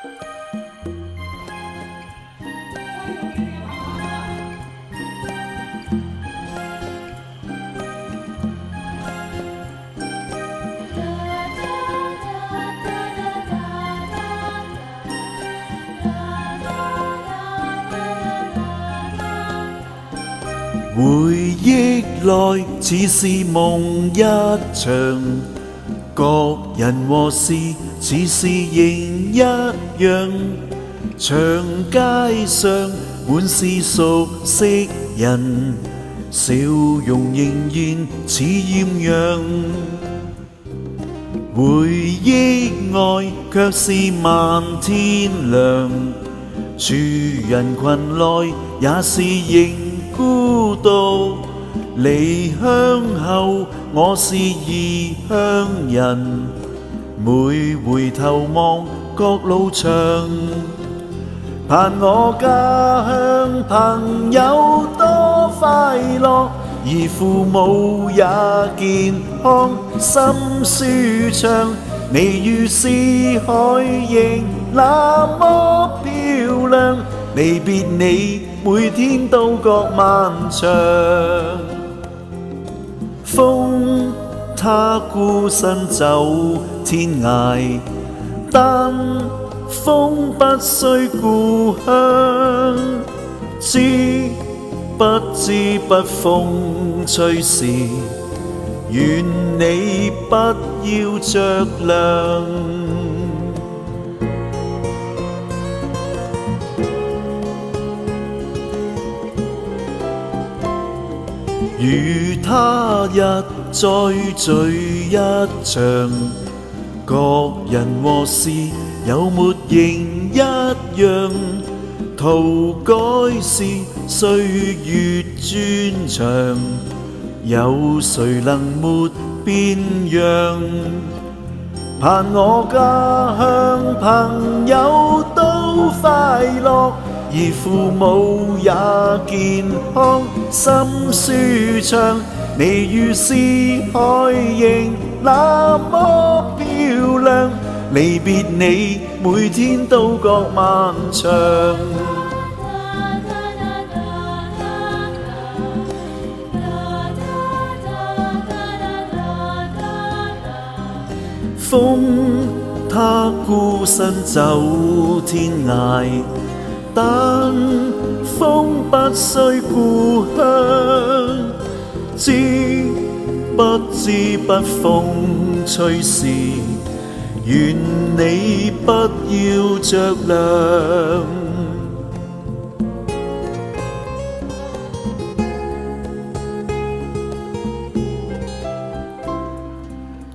回忆來似是夢一場，各人和事似是仍一樣，長街上滿是熟悉人，笑容仍然似豔陽。回憶外卻是漫天亮，處人群內也是仍孤獨，離鄉後我是異鄉人，每回頭望各路長，盼我家鄉朋友多快樂，而父母也健康心舒暢，你如是海仍那麼漂亮，離別你每天都覺漫長。風它孤身走天涯，但風不需故鄉，知不知不風吹時，願你不要着涼。如他日再聚一場，各人和事有沒仍一樣？塗改是歲月專長，有誰能沒變樣？盼我家鄉朋友都快樂，而父母也健康心舒暢，你如是海仍那麼漂亮，離別你每天都覺漫長。風它孤身走天涯，但風不需故鄉，知不知不風吹時，願你不要着涼。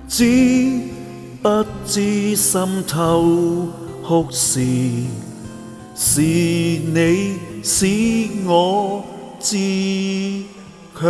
知不知心頭哭時，是你使我自強。